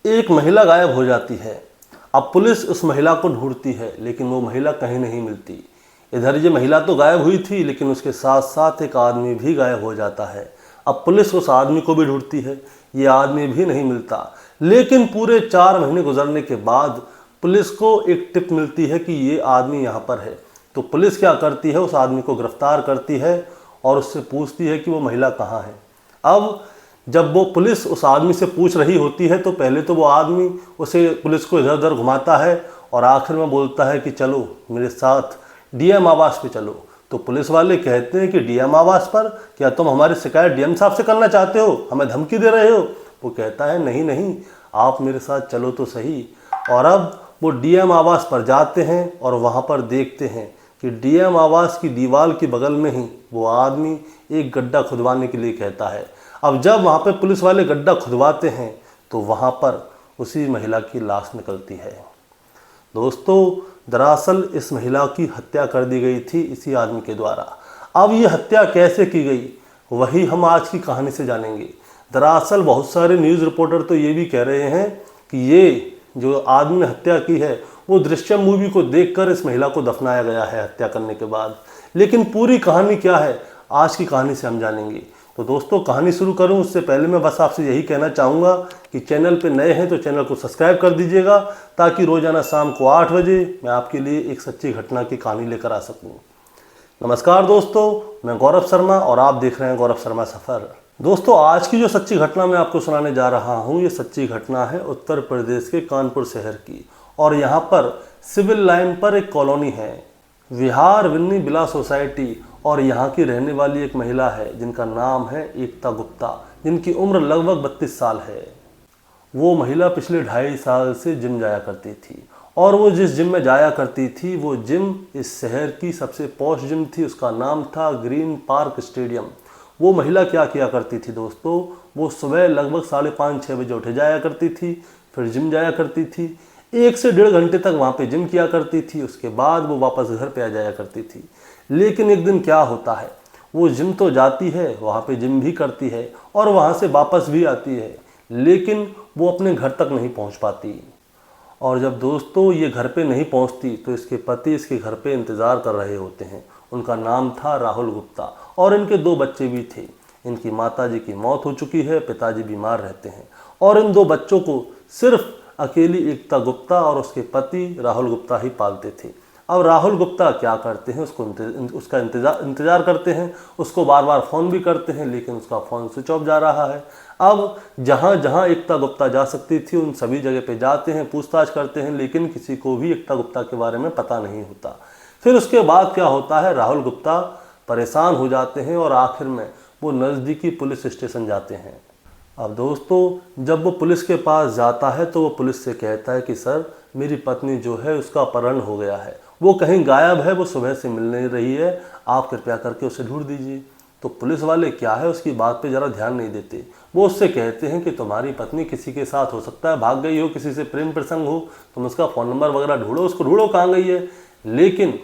एक महिला गायब हो जाती है। अब पुलिस उस महिला को ढूंढती है, लेकिन वो महिला कहीं नहीं मिलती। इधर ये महिला तो गायब हुई थी, लेकिन उसके साथ साथ एक आदमी भी गायब हो जाता है। अब पुलिस उस आदमी को भी ढूंढती है, ये आदमी भी नहीं मिलता। लेकिन पूरे 4 महीने गुजरने के बाद पुलिस को एक टिप मिलती है कि ये आदमी यहाँ पर है। तो पुलिस क्या करती है, उस आदमी को गिरफ्तार करती है और उससे पूछती है कि वो महिला कहाँ है। अब जब वो पुलिस उस आदमी से पूछ रही होती है तो पहले तो वो आदमी उसे पुलिस को इधर उधर घुमाता है और आखिर में बोलता है कि चलो मेरे साथ डीएम आवास पे चलो। तो पुलिस वाले कहते हैं कि डीएम आवास पर? क्या तुम हमारी शिकायत डीएम साहब से करना चाहते हो, हमें धमकी दे रहे हो? वो कहता है नहीं नहीं, आप मेरे साथ चलो तो सही। और अब वो डीएम आवास पर जाते हैं और वहाँ पर देखते हैं कि डीएम आवास की दीवार के बगल में ही वो आदमी एक गड्ढा खुदवाने के लिए कहता है। अब जब वहाँ पे पुलिस वाले गड्ढा खुदवाते हैं तो वहाँ पर उसी महिला की लाश निकलती है। दोस्तों, दरअसल इस महिला की हत्या कर दी गई थी इसी आदमी के द्वारा। अब ये हत्या कैसे की गई, वही हम आज की कहानी से जानेंगे। दरअसल बहुत सारे न्यूज़ रिपोर्टर तो ये भी कह रहे हैं कि ये जो आदमी ने हत्या की है वो दृश्यम मूवी को देखकर इस महिला को दफनाया गया है हत्या करने के बाद। लेकिन पूरी कहानी क्या है, आज की कहानी से हम जानेंगे। तो दोस्तों, कहानी शुरू करूं उससे पहले मैं बस आपसे यही कहना चाहूँगा कि चैनल पे नए हैं तो चैनल को सब्सक्राइब कर दीजिएगा, ताकि रोज़ाना शाम को 8 बजे मैं आपके लिए एक सच्ची घटना की कहानी लेकर आ सकूं। नमस्कार दोस्तों, मैं गौरव शर्मा और आप देख रहे हैं गौरव शर्मा सफ़र। दोस्तों, आज की जो सच्ची घटना मैं आपको सुनाने जा रहा हूँ, ये सच्ची घटना है उत्तर प्रदेश के कानपुर शहर की। और यहाँ पर सिविल लाइन पर एक कॉलोनी है, विहार विन्नी बिला सोसाइटी। और यहाँ की रहने वाली एक महिला है जिनका नाम है एकता गुप्ता, जिनकी उम्र लगभग 32 साल है। वो महिला पिछले 2.5 साल से जिम जाया करती थी, और वो जिस जिम में जाया करती थी वो जिम इस शहर की सबसे पॉश जिम थी। उसका नाम था ग्रीन पार्क स्टेडियम। वो महिला क्या किया करती थी दोस्तों, वो सुबह लगभग 5:30-6 बजे उठ जाया करती थी, फिर जिम जाया करती थी। 1 से 1.5 घंटे तक वहाँ पे जिम किया करती थी। उसके बाद वो वापस घर पे आ जाया करती थी। लेकिन एक दिन क्या होता है, वो जिम तो जाती है, वहाँ पे जिम भी करती है और वहाँ से वापस भी आती है, लेकिन वो अपने घर तक नहीं पहुँच पाती। और जब दोस्तों ये घर पे नहीं पहुँचती तो इसके पति इसके घर पे इंतज़ार कर रहे होते हैं। उनका नाम था राहुल गुप्ता और इनके 2 बच्चे भी थे। इनकी माताजी की मौत हो चुकी है, पिताजी बीमार रहते हैं और इन 2 बच्चों को सिर्फ अकेली एकता गुप्ता और उसके पति राहुल गुप्ता ही पालते थे। अब राहुल गुप्ता क्या करते हैं, उसका इंतज़ार करते हैं, उसको बार बार फ़ोन भी करते हैं, लेकिन उसका फ़ोन स्विच ऑफ जा रहा है। अब जहाँ जहाँ एकता गुप्ता जा सकती थी उन सभी जगह पे जाते हैं, पूछताछ करते हैं, लेकिन किसी को भी एकता गुप्ता के बारे में पता नहीं होता। फिर उसके बाद क्या होता है, राहुल गुप्ता परेशान हो जाते हैं और आखिर में वो नज़दीकी पुलिस स्टेशन जाते हैं। अब दोस्तों, जब वो पुलिस के पास जाता है तो वो पुलिस से कहता है कि सर, मेरी पत्नी जो है उसका अपहरण हो गया है, वो कहीं गायब है, वो सुबह से मिल नहीं रही है, आप कृपया करके उसे ढूंढ दीजिए। तो पुलिस वाले क्या है उसकी बात पे ज़रा ध्यान नहीं देते। वो उससे कहते हैं कि तुम्हारी पत्नी किसी के साथ हो सकता है भाग गई हो, किसी से प्रेम प्रसंग हो, तुम उसका फ़ोन नंबर वगैरह ढूंढो, उसको ढूंढो कहाँ गई है। लेकिन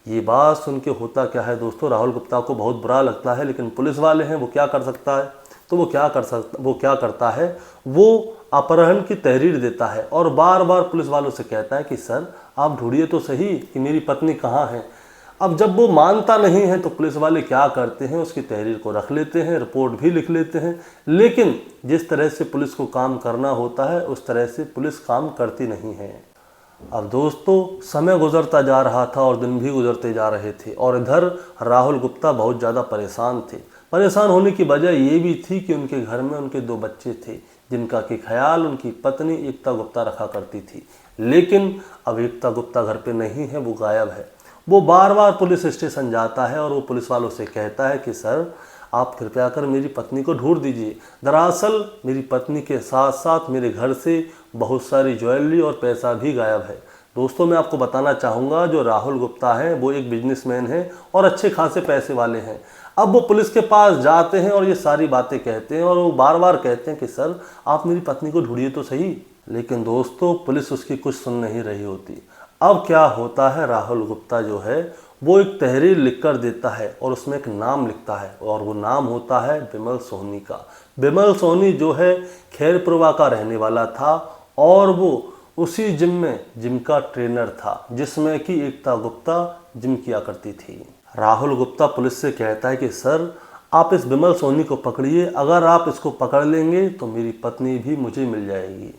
ये बात सुन के होता क्या है दोस्तों, राहुल गुप्ता को बहुत बुरा लगता है, लेकिन पुलिस वाले हैं, वो क्या कर सकता है। तो वो क्या करता है, वो अपहरण की तहरीर देता है और बार बार पुलिस वालों से कहता है कि सर, आप ढूंढिए तो सही कि मेरी पत्नी कहाँ है। अब जब वो मानता नहीं है तो पुलिस वाले क्या करते हैं, उसकी तहरीर को रख लेते हैं, रिपोर्ट भी लिख लेते हैं। लेकिन जिस तरह से पुलिस को काम करना होता है उस तरह से पुलिस काम करती नहीं है। अब दोस्तों, समय गुजरता जा रहा था और दिन भी गुजरते जा रहे थे, और इधर राहुल गुप्ता बहुत ज़्यादा परेशान थे। परेशान होने की वजह ये भी थी कि उनके घर में उनके 2 बच्चे थे, जिनका कि ख्याल उनकी पत्नी एकता गुप्ता रखा करती थी। लेकिन अब एकता गुप्ता घर पे नहीं है, वो गायब है। वो बार बार पुलिस स्टेशन जाता है और वो पुलिस वालों से कहता है कि सर, आप कृपया कर मेरी पत्नी को ढूंढ दीजिए। दरअसल मेरी पत्नी के साथ साथ मेरे घर से बहुत सारी ज्वेलरी और पैसा भी गायब है। दोस्तों, मैं आपको बताना चाहूँगा, जो राहुल गुप्ता हैं वो एक बिजनेसमैन हैं और अच्छे खासे पैसे वाले हैं। अब वो पुलिस के पास जाते हैं और ये सारी बातें कहते हैं और वो बार बार कहते हैं कि सर, आप मेरी पत्नी को ढूंढिए तो सही। लेकिन दोस्तों, पुलिस उसकी कुछ सुन नहीं रही होती। अब क्या होता है, राहुल गुप्ता जो है वो एक तहरीर लिख कर देता है और उसमें एक नाम लिखता है और वो नाम होता है बिमल सोहनी का। बिमल सोहनी जो है खैरपुरवा का रहने वाला था और वो उसी जिम का ट्रेनर था जिसमें कि एकता गुप्ता जिम किया करती थी। राहुल गुप्ता पुलिस से कहता है कि सर आप इस बिमल सोहनी को पकड़िए, अगर आप इसको पकड़ लेंगे तो मेरी पत्नी भी मुझे मिल जाएगी।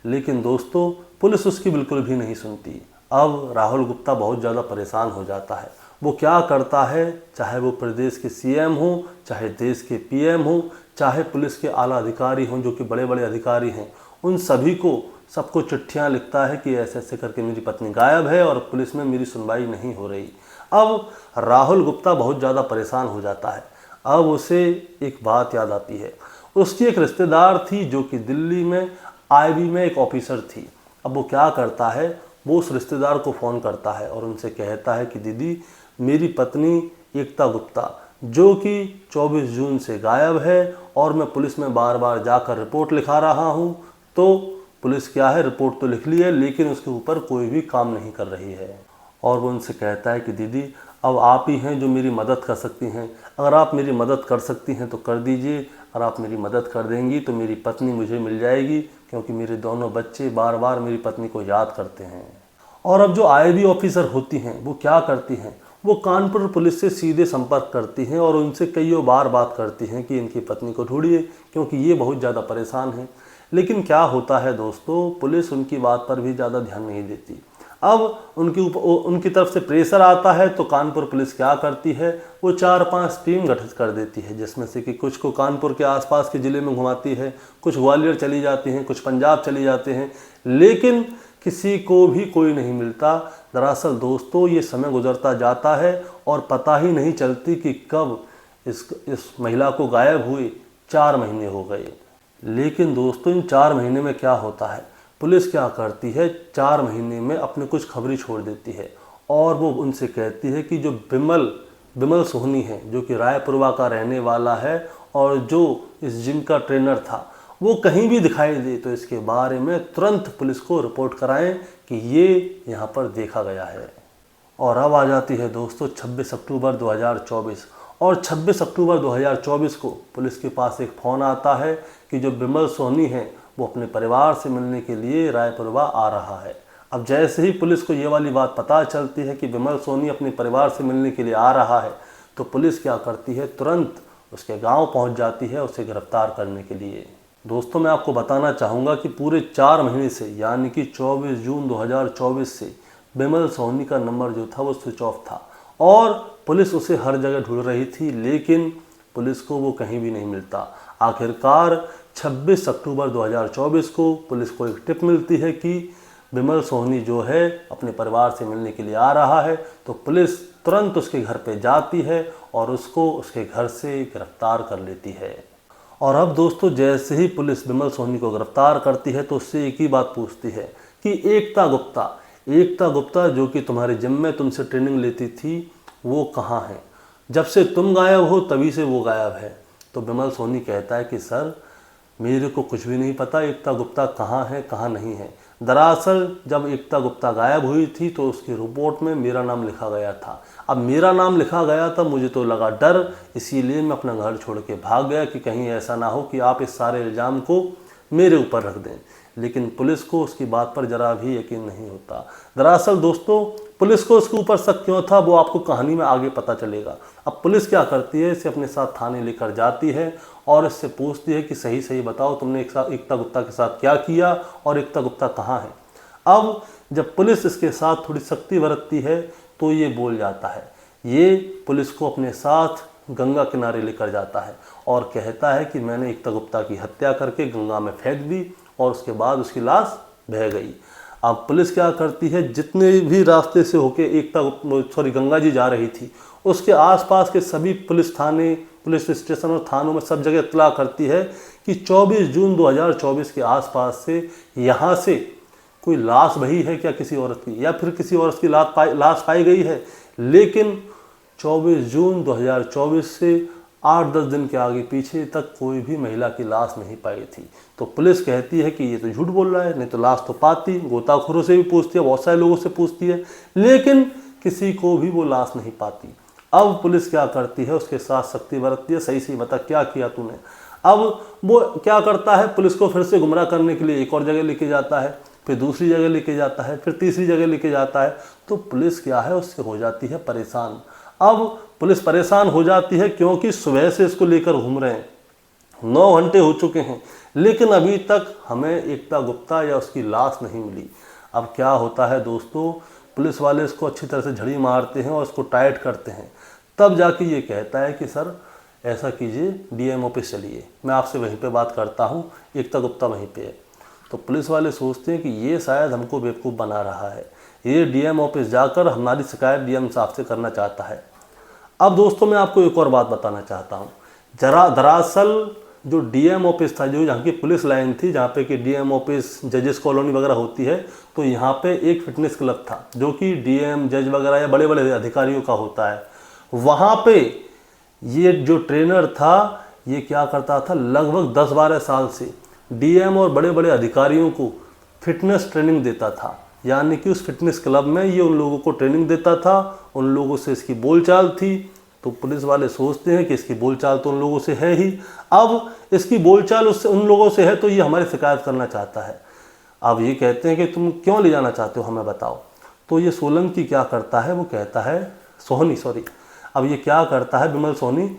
लेकिन दोस्तों पुलिस उसकी बिल्कुल भी नहीं सुनती। अब राहुल गुप्ता बहुत ज़्यादा परेशान हो जाता है। वो क्या करता है, चाहे वो प्रदेश के सीएम हो, चाहे देश के पीएम हो, चाहे पुलिस के आला अधिकारी हों जो कि बड़े बड़े अधिकारी हैं, उन सभी को सबको चिट्ठियां लिखता है कि ऐसे ऐसे करके मेरी पत्नी गायब है और पुलिस में मेरी सुनवाई नहीं हो रही। अब राहुल गुप्ता बहुत ज़्यादा परेशान हो जाता है। अब उसे एक बात याद आती है, उसकी एक रिश्तेदार थी जो कि दिल्ली में आईबी में एक ऑफिसर थी। अब वो क्या करता है, वो उस रिश्तेदार को फ़ोन करता है और उनसे कहता है कि दीदी मेरी पत्नी एकता गुप्ता जो कि 24 जून से गायब है और मैं पुलिस में बार बार जाकर रिपोर्ट लिखा रहा हूँ। तो पुलिस क्या है, रिपोर्ट तो लिख ली है लेकिन उसके ऊपर कोई भी काम नहीं कर रही है। और वो उनसे कहता है कि दीदी अब आप ही हैं जो मेरी मदद कर सकती हैं, अगर आप मेरी मदद कर सकती हैं तो कर दीजिए, अगर आप मेरी मदद कर देंगी तो मेरी पत्नी मुझे मिल जाएगी क्योंकि मेरे दोनों बच्चे बार बार मेरी पत्नी को याद करते हैं। और अब जो आईबी ऑफिसर होती हैं वो क्या करती हैं, वो कानपुर पुलिस से सीधे संपर्क करती हैं और उनसे कईयों बार बात करती हैं कि इनकी पत्नी को ढूंढिए क्योंकि ये बहुत ज़्यादा परेशान हैं। लेकिन क्या होता है दोस्तों, पुलिस उनकी बात पर भी ज़्यादा ध्यान नहीं देती। अब उनकी तरफ से प्रेशर आता है तो कानपुर पुलिस क्या करती है, वो 4-5 टीम गठित कर देती है जिसमें से कि कुछ को कानपुर के आसपास के ज़िले में घुमाती है, कुछ ग्वालियर चली जाती हैं, कुछ पंजाब चली जाते हैं, लेकिन किसी को भी कोई नहीं मिलता। दरअसल दोस्तों ये समय गुजरता जाता है और पता ही नहीं चलती कि कब इस महिला को गायब हुए 4 महीने हो गए। लेकिन दोस्तों इन 4 महीने में क्या होता है, पुलिस क्या करती है, 4 महीने में अपने कुछ खबरें छोड़ देती है और वो उनसे कहती है कि जो बिमल सोहनी है जो कि रायपुरवा का रहने वाला है और जो इस जिम का ट्रेनर था, वो कहीं भी दिखाई दे तो इसके बारे में तुरंत पुलिस को रिपोर्ट कराएं कि ये यहाँ पर देखा गया है। और अब आ जाती है दोस्तों 26 अक्टूबर 2024 और 26 अक्टूबर 2024 को पुलिस के पास एक फ़ोन आता है कि जो बिमल सोहनी है वो अपने परिवार से मिलने के लिए रायपुरवा आ रहा है। अब जैसे ही पुलिस को ये वाली बात पता चलती है कि बिमल सोहनी अपने परिवार से मिलने के लिए आ रहा है तो पुलिस क्या करती है, तुरंत उसके गांव पहुंच जाती है उसे गिरफ्तार करने के लिए। दोस्तों मैं आपको बताना चाहूँगा कि पूरे 4 महीने से यानी कि 24 जून 2024 से बिमल सोहनी का नंबर जो था वो स्विच ऑफ था और पुलिस उसे हर जगह ढूंढ रही थी लेकिन पुलिस को वो कहीं भी नहीं मिलता। आखिरकार 26 अक्टूबर 2024 को पुलिस को एक टिप मिलती है कि बिमल सोहनी जो है अपने परिवार से मिलने के लिए आ रहा है, तो पुलिस तुरंत उसके घर पे जाती है और उसको उसके घर से गिरफ्तार कर लेती है। और अब दोस्तों जैसे ही पुलिस बिमल सोहनी को गिरफ्तार करती है तो उससे एक ही बात पूछती है कि एकता गुप्ता जो कि तुम्हारे जिम में तुमसे ट्रेनिंग लेती थी वो कहाँ है, जब से तुम गायब हो तभी से वो गायब है। तो बिमल सोहनी कहता है कि सर मेरे को कुछ भी नहीं पता एकता गुप्ता कहाँ है कहाँ नहीं है। दरअसल जब एकता गुप्ता गायब हुई थी तो उसकी रिपोर्ट में मेरा नाम लिखा गया था। अब मेरा नाम लिखा गया था, मुझे तो लगा डर, इसीलिए मैं अपना घर छोड़ के भाग गया कि कहीं ऐसा ना हो कि आप इस सारे इल्ज़ाम को मेरे ऊपर रख दें। लेकिन पुलिस को उसकी बात पर ज़रा भी यकीन नहीं होता। दरअसल दोस्तों पुलिस को उसके ऊपर शक क्यों था वो आपको कहानी में आगे पता चलेगा। अब पुलिस क्या करती है, इसे अपने साथ थाने लेकर जाती है और इससे पूछती है कि सही सही बताओ तुमने एकता गुप्ता के साथ क्या किया और एकता गुप्ता कहाँ है। अब जब पुलिस इसके साथ थोड़ी सख्ती बरतती है तो ये बोल जाता है, ये पुलिस को अपने साथ गंगा किनारे लेकर जाता है और कहता है कि मैंने एकता गुप्ता की हत्या करके गंगा में फेंक दी और उसके बाद उसकी लाश बह गई। अब पुलिस क्या करती है, जितने भी रास्ते से होके गंगा जी जा रही थी उसके आसपास के सभी पुलिस थाने, पुलिस स्टेशन और थानों में सब जगह इत्तला करती है कि 24 जून 2024 के आसपास से यहाँ से कोई लाश बही है क्या किसी औरत की, या फिर किसी औरत की लाश पाई गई है। लेकिन 24 जून 2024 से 8-10 दिन के आगे पीछे तक कोई भी महिला की लाश नहीं पाई थी। तो पुलिस कहती है कि ये तो झूठ बोल रहा है, नहीं तो लाश तो पाती। गोताखोरों से भी पूछती है, बहुत सारे लोगों से पूछती है, लेकिन किसी को भी वो लाश नहीं पाती। अब पुलिस क्या करती है, उसके साथ सख्ती बरतती है, सही सही बता क्या किया तूने। अब वो क्या करता है, पुलिस को फिर से गुमराह करने के लिए एक और जगह लेके जाता है, फिर दूसरी जगह लेके जाता है, फिर तीसरी जगह लेके जाता है। तो पुलिस क्या है, उससे हो जाती है परेशान। अब पुलिस परेशान हो जाती है क्योंकि सुबह से इसको लेकर घूम रहे हैं, 9 घंटे हो चुके हैं, लेकिन अभी तक हमें एकता गुप्ता या उसकी लाश नहीं मिली। अब क्या होता है दोस्तों, पुलिस वाले इसको अच्छी तरह से झड़ी मारते हैं और इसको टाइट करते हैं। तब जाके ये कहता है कि सर ऐसा कीजिए, डीएम ऑफिस चलिए, मैं आपसे वहीं पे बात करता हूँ, एकता गुप्ता वहीं पे है। तो पुलिस वाले सोचते हैं कि ये शायद हमको बेवकूफ़ बना रहा है, ये डीएम ऑफिस जाकर हमारी शिकायत डीएम साहब से करना चाहता है। अब दोस्तों मैं आपको एक और बात बताना चाहता हूँ। दरअसल जो डीएम ऑफिस था, जो यहाँ की पुलिस लाइन थी, जहाँ पे कि डीएम ऑफिस, जजेस कॉलोनी वगैरह होती है, तो यहाँ पे एक फिटनेस क्लब था जो कि डीएम, जज वगैरह या बड़े बड़े अधिकारियों का होता है। वहाँ पे ये जो ट्रेनर था, ये क्या करता था, लगभग 10-12 साल से डीएम और बड़े बड़े अधिकारियों को फिटनेस ट्रेनिंग देता था। यानी कि उस फिटनेस क्लब में ये उन लोगों को ट्रेनिंग देता था, उन लोगों से इसकी बोलचाल थी। तो पुलिस वाले सोचते हैं कि इसकी बोलचाल तो उन लोगों से है ही, अब इसकी बोलचाल उससे उन लोगों से है तो ये हमारी शिकायत करना चाहता है। अब ये कहते हैं कि तुम क्यों ले जाना चाहते हो, हमें बताओ। तो ये सोलंकी क्या करता है, वो कहता है, सोहनी, अब ये क्या करता है, विमल सोहनी,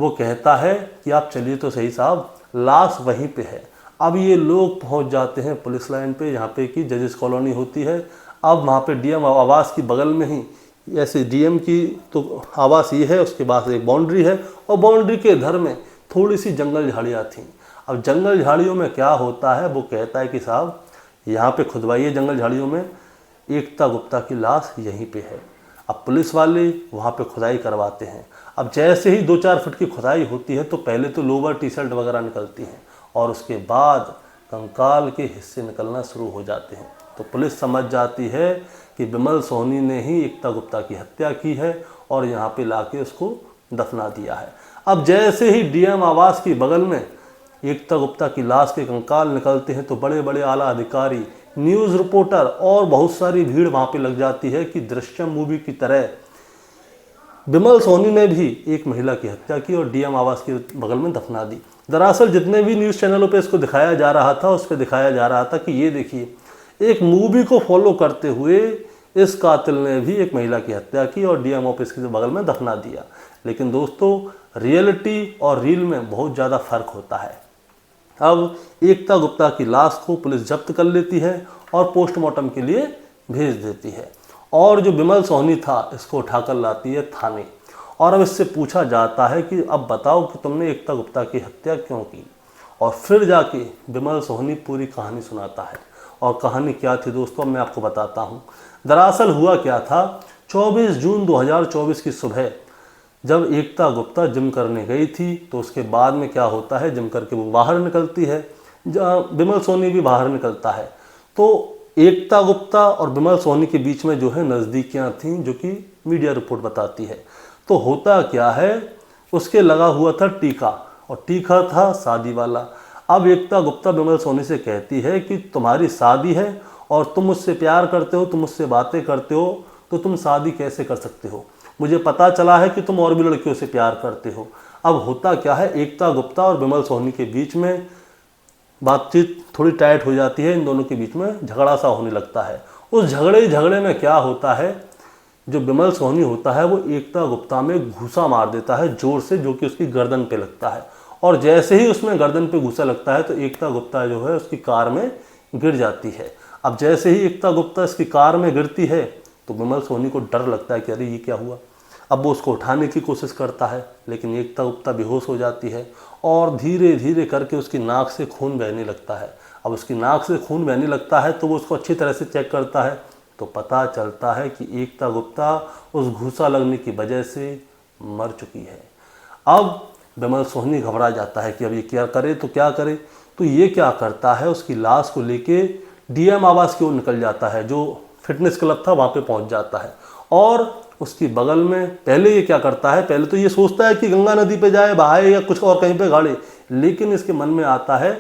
वो कहता है कि आप चलिए तो सही साहब, लाश वहीं पे है। अब ये लोग पहुंच जाते हैं पुलिस लाइन पे, यहाँ पे की जजेस कॉलोनी होती है। अब वहाँ पे डीएम आवास की बगल में ही, ऐसे डीएम की तो आवास ये है, उसके बाद एक बाउंड्री है और बाउंड्री के इधर में थोड़ी सी जंगल झाड़ियाँ थीं। अब जंगल झाड़ियों में क्या होता है, वो कहता है कि साहब यहाँ पे खुदवाइए जंगल झाड़ियों में, एकता गुप्ता की लाश यहीं पे है। अब पुलिस वाले वहाँ पे खुदाई करवाते हैं। अब जैसे ही 2-4 फुट की खुदाई होती है तो पहले तो लोवर टी शर्ट वगैरह निकलती हैं और उसके बाद कंकाल के हिस्से निकलना शुरू हो जाते हैं। तो पुलिस समझ जाती है कि विमल सोहनी ने ही एकता गुप्ता की हत्या की है और यहाँ पे लाके उसको दफना दिया है। अब जैसे ही डीएम आवास की बगल में एकता गुप्ता की लाश के कंकाल निकलते हैं तो बड़े बड़े आला अधिकारी, न्यूज़ रिपोर्टर और बहुत सारी भीड़ वहाँ पे लग जाती है कि दृश्यम मूवी की तरह विमल सोहनी ने भी एक महिला की हत्या की और डीएम आवास के बगल में दफना दी। दरअसल जितने भी न्यूज़ चैनलों पे इसको दिखाया जा रहा था, उस पर दिखाया जा रहा था कि ये देखिए, एक मूवी को फॉलो करते हुए इस कातिल ने भी एक महिला की हत्या की और डीएम ऑफिस के बगल में दफना दिया। लेकिन दोस्तों, रियलिटी और रील में बहुत ज़्यादा फर्क होता है। अब एकता गुप्ता की लाश को पुलिस जब्त कर लेती है और पोस्टमार्टम के लिए भेज देती है और जो विमल सोहनी था इसको उठाकर लाती है थाने। और अब इससे पूछा जाता है कि अब बताओ कि तुमने एकता गुप्ता की हत्या क्यों की। और फिर जाके विमल सोहनी पूरी कहानी सुनाता है। और कहानी क्या थी दोस्तों, मैं आपको बताता हूँ। दरअसल हुआ क्या था, 24 जून 2024 की सुबह जब एकता गुप्ता जिम करने गई थी तो उसके बाद में क्या होता है, जिम करके वो बाहर निकलती है, विमल सोहनी भी बाहर निकलता है। तो एकता गुप्ता और विमल सोहनी के बीच में जो है नज़दीकियाँ थीं, जो कि मीडिया रिपोर्ट बताती है। तो होता क्या है, उसके लगा हुआ था टीका और टीका था शादी वाला। अब एकता गुप्ता विमल सोहनी से कहती है कि तुम्हारी शादी है और तुम मुझसे प्यार करते हो, तुम मुझसे बातें करते हो, तो तुम शादी कैसे कर सकते हो। मुझे पता चला है कि तुम और भी लड़कियों से प्यार करते हो। अब होता क्या है, एकता गुप्ता और विमल सोहनी के बीच में बातचीत थोड़ी टाइट हो जाती है, इन दोनों के बीच में झगड़ा सा होने लगता है। उस झगड़े में क्या होता है, जो विमल सोहनी होता है वो एकता गुप्ता में घूसा मार देता है जोर से, जो कि उसकी गर्दन पे लगता है। और जैसे ही उसमें गर्दन पे घूसा लगता है तो एकता गुप्ता जो है उसकी कार में गिर जाती है। अब जैसे ही एकता गुप्ता इसकी कार में गिरती है तो विमल सोहनी को डर लगता है कि अरे ये क्या हुआ। अब वो उसको उठाने की कोशिश करता है, लेकिन एकता गुप्ता बेहोश हो जाती है और धीरे धीरे करके उसकी नाक से खून बहने लगता है। अब उसकी नाक से खून बहने लगता है तो वो उसको अच्छी तरह से चेक करता है तो पता चलता है कि एकता गुप्ता उस घूसा लगने की वजह से मर चुकी है। अब विमल सोहनी घबरा जाता है कि अब ये क्या करे तो क्या करे। तो ये क्या करता है, उसकी लाश को लेके डीएम आवास की ओर निकल जाता है, जो फिटनेस क्लब था वहाँ पे पहुँच जाता है। और उसकी बगल में पहले ये क्या करता है, पहले तो ये सोचता है कि गंगा नदी पे जाए, बहाए या कुछ और कहीं पे गाड़े, लेकिन इसके मन में आता है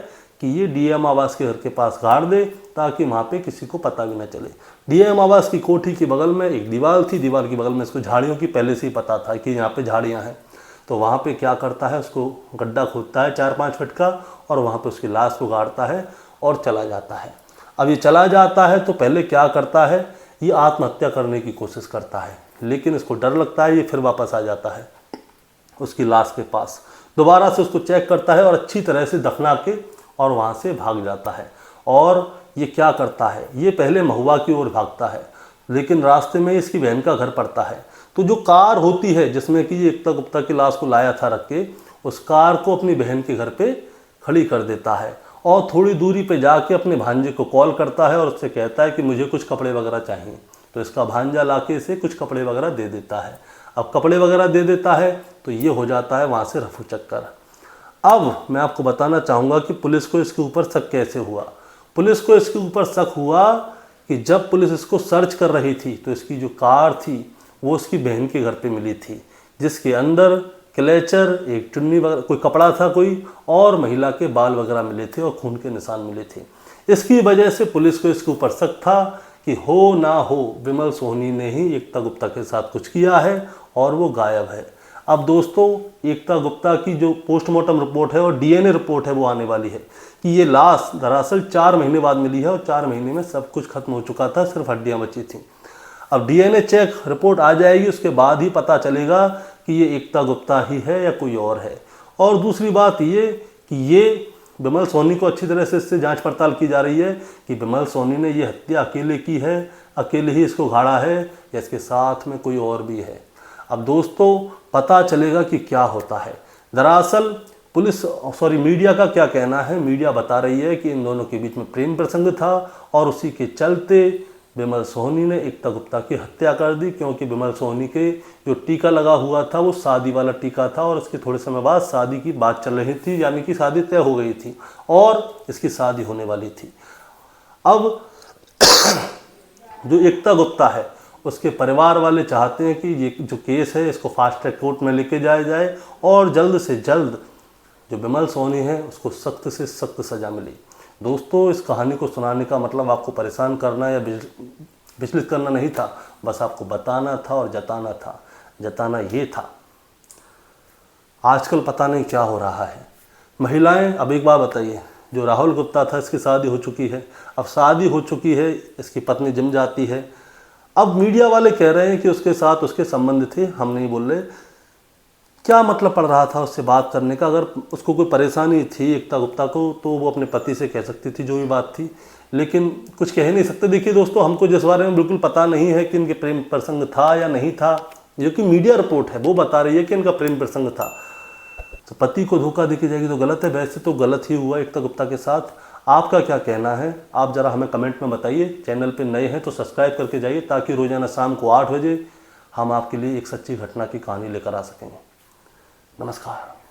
कि ये डीएम आवास के घर के पास गाड़ दे ताकि वहाँ पे किसी को पता भी ना चले। डीएम आवास की कोठी के बगल में एक दीवार थी, दीवार के बगल में इसको झाड़ियों की पहले से ही पता था कि यहाँ पे झाड़ियाँ हैं। तो वहाँ पे क्या करता है, उसको गड्ढा खोदता है 4-5 फीट का और वहाँ पे उसकी लाश को गाड़ता है और चला जाता है। अब ये चला जाता है तो पहले क्या करता है, ये आत्महत्या करने की कोशिश करता है, लेकिन इसको डर लगता है, ये फिर वापस आ जाता है उसकी लाश के पास, दोबारा से उसको चेक करता है और अच्छी तरह से दफना के और वहाँ से भाग जाता है। और ये क्या करता है, ये पहले महुआ की ओर भागता है, लेकिन रास्ते में इसकी बहन का घर पड़ता है। तो जो कार होती है जिसमें कि ये एकता गुप्ता की लाश को लाया था रख के, उस कार को अपनी बहन के घर पे खड़ी कर देता है और थोड़ी दूरी पे जाके अपने भांजे को कॉल करता है और उससे कहता है कि मुझे कुछ कपड़े वगैरह चाहिए। तो इसका भांजा लाके इसे कुछ कपड़े वगैरह दे देता है। अब कपड़े वगैरह दे देता है तो ये हो जाता है वहाँ से रफू चक्कर। अब मैं आपको बताना चाहूँगा कि पुलिस को इसके ऊपर शक कैसे हुआ। पुलिस को इसके ऊपर शक हुआ कि जब पुलिस इसको सर्च कर रही थी तो इसकी जो कार थी वो उसकी बहन के घर पे मिली थी, जिसके अंदर क्लेचर, एक चुन्नी वगैरह, कोई कपड़ा था कोई, और महिला के बाल वगैरह मिले थे और खून के निशान मिले थे। इसकी वजह से पुलिस को इसके ऊपर शक था कि हो ना हो विमल सोहनी ने ही एकता गुप्ता के साथ कुछ किया है और वो गायब है। अब दोस्तों, एकता गुप्ता की जो पोस्टमार्टम रिपोर्ट है और डीएनए रिपोर्ट है वो आने वाली है कि ये लाश दरअसल 4 महीने बाद मिली है और 4 महीने में सब कुछ खत्म हो चुका था, सिर्फ हड्डियाँ बची थी। अब डीएनए चेक रिपोर्ट आ जाएगी, उसके बाद ही पता चलेगा कि ये एकता गुप्ता ही है या कोई और है। और दूसरी बात ये कि ये विमल सोहनी को अच्छी तरह से इससे जांच पड़ताल की जा रही है कि विमल सोहनी ने ये हत्या अकेले की है, अकेले ही इसको गाड़ा है या इसके साथ में कोई और भी है। अब दोस्तों, पता चलेगा कि क्या होता है। दरअसल मीडिया का क्या कहना है, मीडिया बता रही है कि इन दोनों के बीच में प्रेम प्रसंग था और उसी के चलते विमल सोहनी ने एकता गुप्ता की हत्या कर दी, क्योंकि विमल सोहनी के जो टीका लगा हुआ था वो शादी वाला टीका था और उसके थोड़े समय बाद शादी की बात चल रही थी, यानी कि शादी तय हो गई थी और इसकी शादी होने वाली थी। अब जो एकता गुप्ता है उसके परिवार वाले चाहते हैं कि ये जो केस है इसको फास्ट ट्रैक कोर्ट में लेके जाया जाए और जल्द से जल्द जो विमल सोहनी है उसको सख्त से सख्त सज़ा मिले। दोस्तों, इस कहानी को सुनाने का मतलब आपको परेशान करना या विचलित करना नहीं था, बस आपको बताना था और जताना था। जताना ये था, आजकल पता नहीं क्या हो रहा है। महिलाएं, अब एक बात बताइए, जो राहुल गुप्ता था इसकी शादी हो चुकी है, अब शादी हो चुकी है, इसकी पत्नी जम जाती है। अब मीडिया वाले कह रहे हैं कि उसके साथ उसके संबंध थे, हम नहीं बोल रहे। क्या मतलब पड़ रहा था उससे बात करने का? अगर उसको कोई परेशानी थी एकता गुप्ता को तो वो अपने पति से कह सकती थी जो भी बात थी, लेकिन कुछ कह नहीं सकते। देखिए दोस्तों, हमको जिस बारे में बिल्कुल पता नहीं है कि इनके प्रेम प्रसंग था या नहीं था, जो कि मीडिया रिपोर्ट है वो बता रही है कि इनका प्रेम प्रसंग था। तो पति को धोखा देके जाएगी तो गलत है, वैसे तो गलत ही हुआ एकता गुप्ता के साथ। आपका क्या कहना है, आप ज़रा हमें कमेंट में बताइए। चैनल पे नए हैं तो सब्सक्राइब करके जाइए ताकि रोज़ाना शाम को 8 बजे हम आपके लिए एक सच्ची घटना की कहानी लेकर आ सकें। नमस्कार।